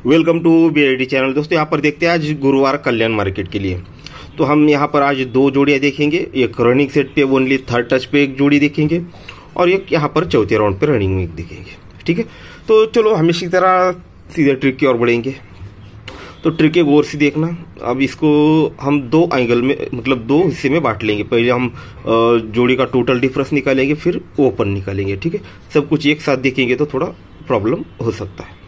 Welcome to BID channel. दोस्तों यहाँ पर देखते हैं आज गुरुवार कल्याण मार्केट के लिए। तो हम यहाँ पर आज दो जोड़ियाँ देखेंगे, एक रनिंग सेट पे ओनली थर्ड टच पे एक जोड़ी देखेंगे और एक यहाँ पर चौथे राउंड पे रनिंग में देखेंगे। ठीक है, तो चलो हम इसी तरह सीधे ट्रिक की ओर बढ़ेंगे। तो ट्रिक के गौर से देखना। अब इसको हम दो एंगल में मतलब दो हिस्से में बांट लेंगे। पहले हम जोड़ी का टोटल डिफरेंस निकालेंगे, फिर ओपन निकालेंगे। ठीक है, सब कुछ एक साथ देखेंगे तो थोड़ा प्रॉब्लम हो सकता है।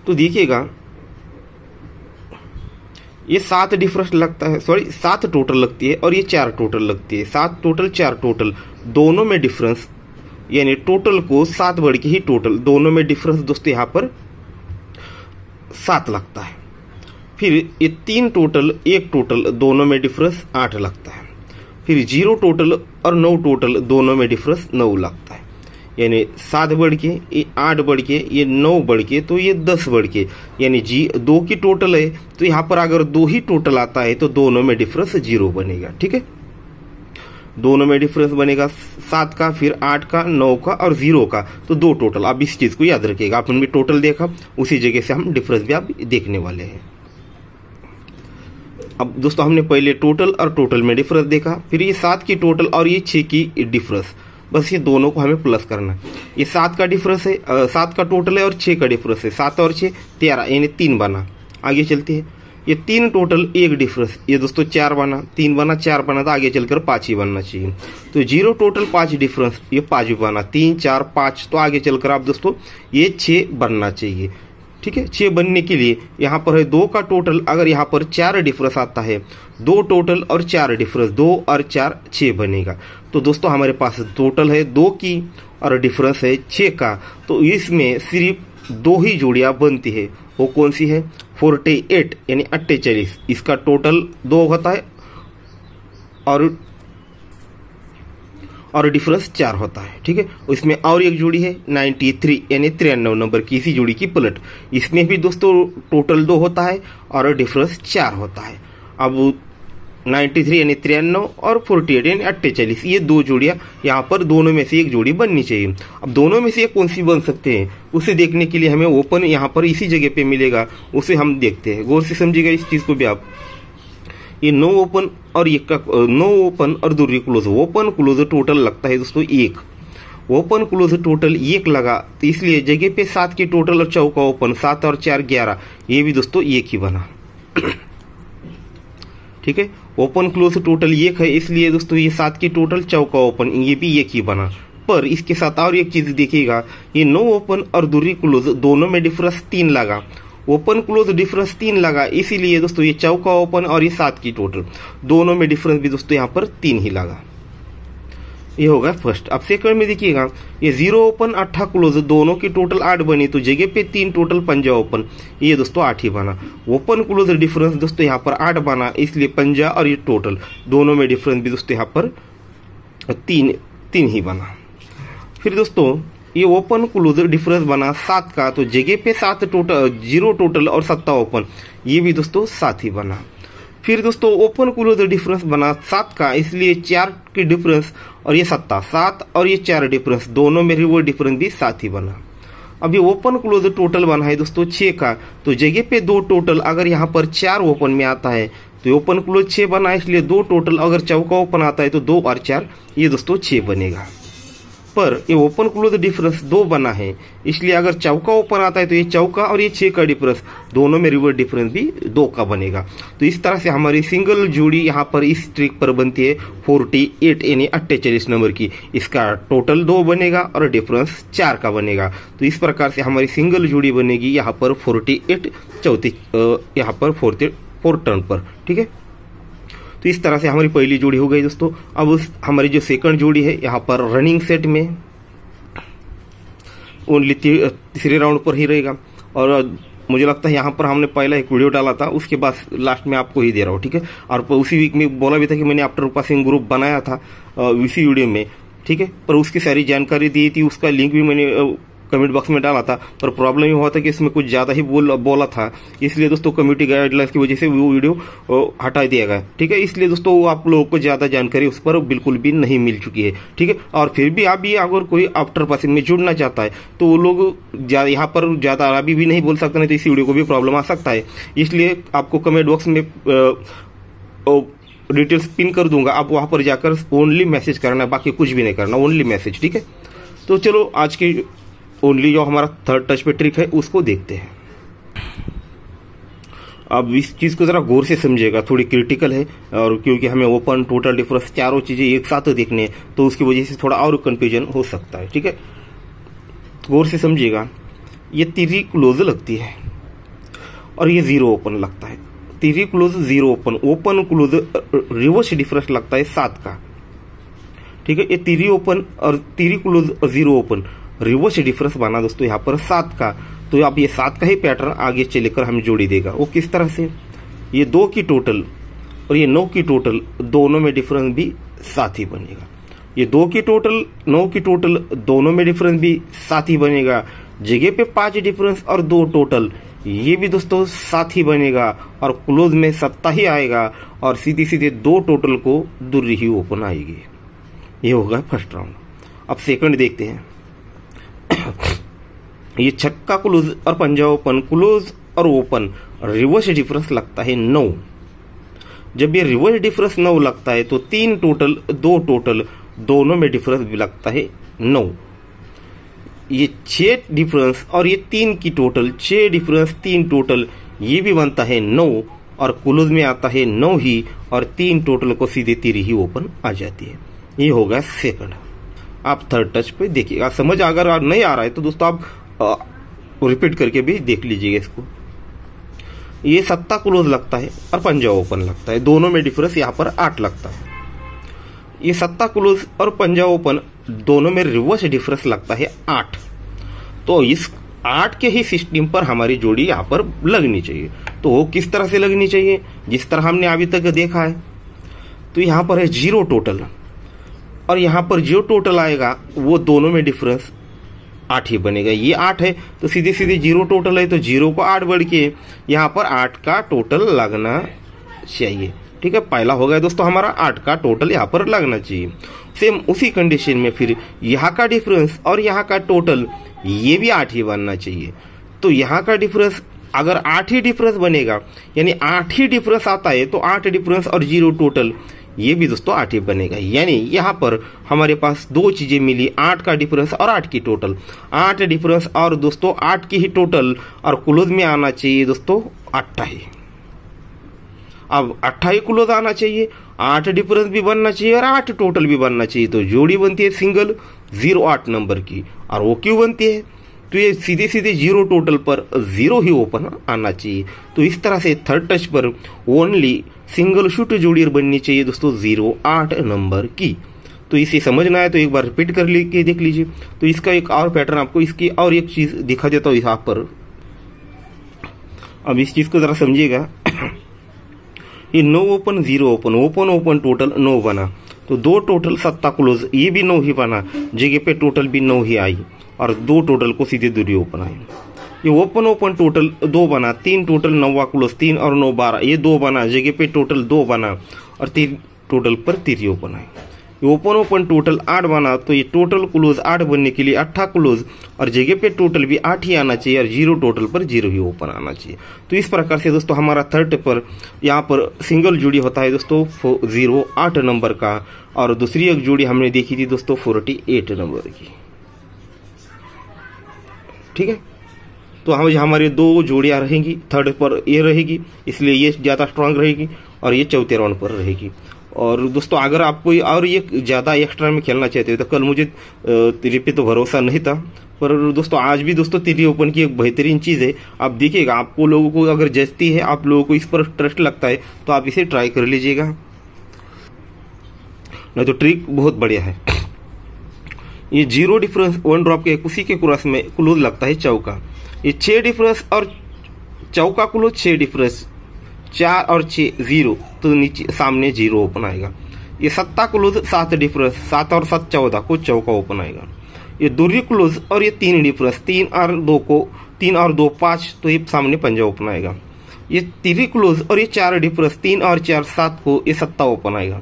तो देखिएगा ये 7 डिफरेंस लगता है, सॉरी 7 टोटल लगती है और ये 4 टोटल लगती है। 7 टोटल 4 टोटल दोनों में डिफरेंस, यानी टोटल को 7 बढ़ के ही टोटल दोनों में डिफरेंस दोस्तों यहाँ पर 7 लगता है। फिर ये 3 टोटल 1 टोटल दोनों में डिफरेंस 8 लगता है। फिर 0 टोटल और 9 टोटल दोनों में डिफरेंस 9 लगता है। यानी 7 बढ़ के ये 8 बढ़ के ये 9 बढ़ के तो ये 10 बढ़ के, यानी 2 की टोटल है तो यहाँ पर अगर 2 ही टोटल आता है तो दोनों में डिफरेंस 0 बनेगा। ठीक है, दोनों में डिफरेंस बनेगा 7 का, फिर 8 का, 9 का और 0 का, तो 2 टोटल। आप इस चीज को याद रखिएगा। आपने भी टोटल देखा, उसी जगह से हम डिफरेंस भी आप देखने वाले हैं। अब दोस्तों हमने पहले टोटल और टोटल में डिफरेंस देखा, फिर ये 7 की टोटल और ये 6 की डिफरेंस, बस ये दोनों को हमें प्लस करना है। ये 7 का डिफरेंस है, 7 का टोटल है और 6 का डिफरेंस है। 7 और 6 13, यानी 3 बना। आगे चलते हैं, ये 3 टोटल 1 डिफरेंस, ये दोस्तों 4 बना, 3 बना 4 बना, तो आगे चलकर 5 ही बनना चाहिए। तो 0 टोटल 5 डिफरेंस, ये 5 भी बना, 3 4 5, तो आगे चलकर आप दोस्तों ये 6 बनना चाहिए। ठीक है, 6 बनने के लिए यहाँ पर है 2 का टोटल, अगर यहाँ पर 4 डिफरेंस आता है, 2 टोटल और 4 डिफरेंस, 2 और 4 6 बनेगा। तो दोस्तों हमारे पास टोटल है 2 की और डिफरेंस है 6 का, तो इसमें सिर्फ 2 ही जोड़ियां बनती है। वो कौन सी है? 48 यानी 48, इसका टोटल 2 होता है और डिफरेंस 4 होता है। ठीक है, इसमें और एक जोड़ी है 93 यानी 93 नंबर की, इसी जोड़ी की पलट। इसमें भी दोस्तों टोटल 2 होता है और डिफरेंस 4 होता है। अब 93 यानी 93 और 48 यानी 48, ये 2 जोड़ियां यहाँ पर दोनों में से एक जोड़ी बननी चाहिए। अब दोनों में से एक कौन सी बन सकते हैं उसे देखने के लिए हमें ओपन यहाँ पर इसी जगह पे मिलेगा, उसे हम देखते हैं। गौर से समझिएगा इस चीज को भी आप। ये नो ओपन और एक का नो ओपन और दूसरी क्लोज, ओपन क्लोज टोटल लगता है दोस्तों 1। ओपन क्लोज टोटल 1 लगा, तो इसलिए जगह पे 7 की टोटल और चौका ओपन, 7 और 4 11, ये भी दोस्तों 1 ही बना। ठीक है, ओपन क्लोज टोटल 1 है, इसलिए दोस्तों ये 7 की टोटल चौका ओपन, ये भी 1 ही बना। पर इसके साथ और एक चीज देखिएगा, ये नो ओपन और दूसरी क्लोज दोनों में डिफरेंस 3 लगा। ओपन क्लोज डिफरेंस 3 लगा, इसीलिए दोस्तों ये चौका ओपन और ये 7 की टोटल दोनों में डिफरेंस भी दोस्तों यहाँ पर 3 ही लगा। ये होगा फर्स्ट। अब सेकंड में देखिएगा, ये 0 ओपन 8 क्लोज दोनों की टोटल 8 बनी, तो जगह पे 3 टोटल 5 ओपन, ये दोस्तों 8 ही बना। ओपन क्लोज डिफरेंस दोस्तों यहाँ पर 8 बना, इसलिए 5 और ये टोटल दोनों में डिफरेंस भी दोस्तों यहाँ पर 3 ही बना। फिर दोस्तों ये ओपन क्लोज डिफरेंस बना 7 का, तो जगह पे 7 टोटल 0 टोटल और 7 ओपन, ये भी दोस्तों 7 ही बना। फिर दोस्तों ओपन क्लोज डिफरेंस बना 7 का, इसलिए 4 की डिफरेंस और ये 7 और ये 4 डिफरेंस, दोनों में वो डिफरेंस भी 7 ही बना। अब ये ओपन क्लोज टोटल बना है दोस्तों 6 का, तो जगह पे 2 टोटल, अगर यहाँ पर 4 ओपन में आता है तो ओपन क्लोज 6 बना, इसलिए 2 टोटल, अगर चौका ओपन आता है तो 2 और 4, ये दोस्तों 6 बनेगा। पर ये ओपन क्लोज डिफरेंस 2 बना है, इसलिए अगर चौका ओपन आता है तो ये चौका और ये 6 का डिफरेंस, दोनों में रिवर्स डिफरेंस भी 2 का बनेगा। तो इस तरह से हमारी सिंगल जोड़ी यहाँ पर इस ट्रिक पर बनती है 48 यानी 48 नंबर की। इसका टोटल 2 बनेगा और डिफरेंस 4 का बनेगा। तो इस प्रकार से हमारी सिंगल जोड़ी बनेगी यहाँ पर 48 चौथी यहाँ पर 4 टर्न पर। ठीक है, तो इस तरह से हमारी पहली जोड़ी हो गई दोस्तों। अब हमारी जो सेकंड जोड़ी है यहाँ पर रनिंग सेट में ओनली तीसरे राउंड पर ही रहेगा। और मुझे लगता है यहाँ पर हमने पहला एक वीडियो डाला था, उसके बाद लास्ट में आपको ही दे रहा हूँ। ठीक है, और उसी वीक में बोला भी था कि मैंने आफ्टर पासिंग ग्रुप बनाया था इसी वीडियो में। ठीक है, पर उसकी सारी जानकारी दी थी, उसका लिंक भी मैंने कमेंट बॉक्स में डाला था, पर प्रॉब्लम ये हुआ था कि इसमें कुछ ज़्यादा ही बोला था, इसलिए दोस्तों कम्युनिटी गाइडलाइंस की वजह से वो वीडियो हटा दिया गया। ठीक है, इसलिए दोस्तों आप लोगों को ज़्यादा जानकारी उस पर बिल्कुल भी नहीं मिल चुकी है। ठीक है, और फिर भी आप भी अगर कोई आफ्टर पासिंग में जुड़ना चाहता है तो वो लोग यहाँ पर ज़्यादा अरबी भी नहीं बोल सकते, नहीं तो इस वीडियो को भी प्रॉब्लम आ सकता है। इसलिए आपको कमेंट बॉक्स में डिटेल्स पिन कर दूंगा, आप वहां पर जाकर ओनली मैसेज करना, बाकी कुछ भी नहीं करना, ओनली मैसेज। ठीक है, तो चलो आज की ओनली जो हमारा थर्ड टच पे ट्रिक है उसको देखते हैं। अब इस चीज को जरा गौर से समझिएगा, थोड़ी क्रिटिकल है, और क्योंकि हमें ओपन, टोटल, डिफरेंस चारों चीजें एक साथ देखनी है तो उसकी वजह से थोड़ा और कंफ्यूजन हो सकता है। ठीक है, गौर से समझिएगा। ये तिरी क्लोज लगती है और ये जीरो ओपन लगता है। Three close zero open, open close reverse difference लगता है 7 का। ठीक है, ये तिरी ओपन और three close zero open reverse difference बना दोस्तों यहाँ पर 7 का। तो आप ये 7 का ही पैटर्न आगे चलेकर हमें जोड़ी देगा। वो किस तरह से, ये 2 की टोटल और ये 9 की टोटल दोनों में डिफरेंस भी 7 ही बनेगा। ये 2 की टोटल, 9 की टोटल दोनों में डिफरेंस भी 7 ही बनेगा। जगह पे 5 डिफरेंस और 2 टोटल, ये भी दोस्तों 7 ही बनेगा और क्लोज में 7 ही आएगा और सीधे सीधे 2 टोटल को दूरी ही ओपन आएगी। ये होगा फर्स्ट राउंड। अब सेकंड देखते हैं। ये छक्का क्लोज और पंजा ओपन, क्लोज और ओपन रिवर्स डिफरेंस लगता है 9। जब ये रिवर्स डिफरेंस 9 लगता है तो 3 टोटल 2 टोटल दोनों में डिफरेंस भी लगता है 9। ये 6 डिफरेंस और ये 3 की टोटल, 6 डिफरेंस 3 टोटल, ये भी बनता है 9 और क्लोज में आता है 9 ही और 3 टोटल को सीधे तिरी ही ओपन आ जाती है। ये होगा सेकंड। आप थर्ड टच पे देखिएगा, समझ अगर नहीं आ रहा है तो दोस्तों आप रिपीट करके भी देख लीजिएगा इसको। ये 7 क्लोज लगता है और पंजा ओपन लगता है, दोनों में डिफरेंस यहाँ पर 8 लगता है। ये 7 क्लोज और पंजा ओपन दोनों में रिवर्स डिफरेंस लगता है 8। तो इस 8 के ही सिस्टम पर हमारी जोड़ी यहाँ पर लगनी चाहिए। तो वो किस तरह से लगनी चाहिए, जिस तरह हमने अभी तक देखा है। तो यहाँ पर है 0 टोटल और यहाँ पर जो टोटल आएगा वो दोनों में डिफरेंस 8 ही बनेगा। ये 8 है तो सीधे सीधे 0 टोटल है तो 0 को 8 बढ़ के यहाँ पर 8 का टोटल लगना चाहिए। ठीक है, पहला हो गया दोस्तों हमारा 8 का टोटल यहाँ पर लगना चाहिए। सेम उसी कंडीशन में फिर यहाँ का डिफरेंस और यहाँ का टोटल ये भी 8 ही बनना चाहिए। तो यहाँ का डिफरेंस अगर 8 ही डिफरेंस बनेगा, यानी 8 ही डिफरेंस आता है तो 8 डिफरेंस और 0 टोटल ये भी दोस्तों 8 ही बनेगा। यानी यहाँ पर हमारे पास 2 चीजें मिली, 8 का डिफरेंस और 8 की टोटल। 8 डिफरेंस और दोस्तों 8 की ही टोटल और क्लोज में आना चाहिए दोस्तों 28। अब 28 क्लोज आना चाहिए, 8 डिफरेंस भी बनना चाहिए और 8 टोटल भी बनना चाहिए। तो जोड़ी बनती है सिंगल 08 नंबर की। और वो क्यों बनती है, तो ये सीधे सीधे 0 टोटल पर 0 ही ओपन आना चाहिए। तो इस तरह से थर्ड टच पर ओनली सिंगल शूट जोड़ी बननी चाहिए दोस्तों 08 नंबर की। तो इसे समझना है तो एक बार रिपीट कर के देख लीजिए। तो इसका एक और पैटर्न आपको इसकी और एक चीज दिखा देता हूँ यहाँ पर। अब इस चीज को जरा समझिएगा। ये 9 open 0 open, open open total 9 बना, तो 2 टोटल 7 क्लोज, ये भी 9 ही बना, जगह पे टोटल भी 9 ही आई और 2 टोटल को सीधे दूरी ओपन आई। ये ओपन ओपन टोटल 2 बना, 3 टोटल 9 क्लोज, 3 और 9 12, ये 2 बना, जगह पे टोटल 2 बना और 3 टोटल पर 3 ओपन आई। ये ओपन ओपन टोटल 8 बना, तो ये टोटल क्लोज 8 बनने के लिए 8 क्लोज और जगह पे टोटल भी 8 ही आना चाहिए और 0 टोटल पर 0 ही ओपन आना चाहिए। तो इस प्रकार से दोस्तों हमारा थर्ड पर यहाँ पर सिंगल जोड़ी होता है दोस्तों 08 नंबर का, और दूसरी एक जोड़ी हमने देखी थी दोस्तों 48 नंबर की। ठीक है, तो हमारे 2 जोड़ियां रहेंगी, थर्ड पर ये रहेगी, इसलिए ये ज्यादा स्ट्रांग रहेगी और ये चौथे राउंड पर रहेगी। और दोस्तों अगर आप कोई और ये ज्यादा एक्स्ट्रा में खेलना चाहते हो तो कल मुझे तिरी पे तो भरोसा नहीं था, पर दोस्तों आज भी दोस्तों तिरी ओपन की एक बेहतरीन चीज है। आप देखिएगा, आपको लोगों को अगर जचती है, आप लोगों को इस पर ट्रस्ट लगता है तो आप इसे ट्राई कर लीजिएगा, नहीं तो ट्रिक बहुत बढ़िया है। ये 0 डिफरेंस 1 ड्रॉप के उसी के क्रॉस में क्लोज लगता है चौका। ये 6 डिफरेंस और चौका क्लोज 6 डिफरेंस, 4 और 6 0, तो नीचे सामने 0 ओपन आएगा। ये 7 क्लोज 7 डिफरेंस, 7 और 7 14 को चौका ओपन आएगा। ये दूरी क्लोज और ये 3 डिफरेंस 3 और 2 5, तो ये सामने पंजा ओपन आएगा। ये 3 क्लोज और ये 4 डिफरेंस 3 और 4 7 को ये सत्ता ओपन आएगा।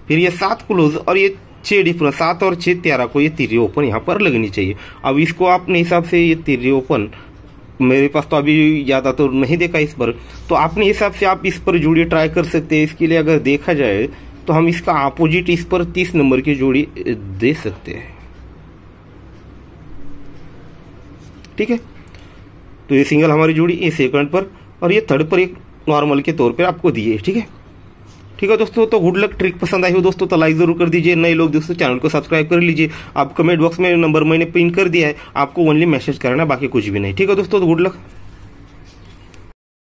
फिर ये 7 क्लोज और ये 6 डिफरेंस 7 और 6 13 को ये तिर्री ओपन यहाँ पर लगनी चाहिए। अब इसको अपने हिसाब से ये तिर्री ओपन, मेरे पास तो अभी ज़्यादा तो नहीं देखा इस पर, तो अपने हिसाब से आप इस पर जोड़ी ट्राई कर सकते हैं। इसके लिए अगर देखा जाए तो हम इसका अपोजिट इस पर 30 नंबर की जोड़ी दे सकते हैं। ठीक है, तो ये सिंगल हमारी जोड़ी, ये सेकंड पर और ये थर्ड पर एक नॉर्मल के तौर पर आपको दिए। ठीक है, ठीक है दोस्तों, तो गुड लक। ट्रिक पसंद आई हो दोस्तों तो लाइक जरूर कर दीजिए। नए लोग दोस्तों चैनल को सब्सक्राइब कर लीजिए। आप कमेंट बॉक्स में नंबर मैंने पिन कर दिया है, आपको ओनली मैसेज करना, बाकी कुछ भी नहीं। ठीक है दोस्तों, तो गुड लक।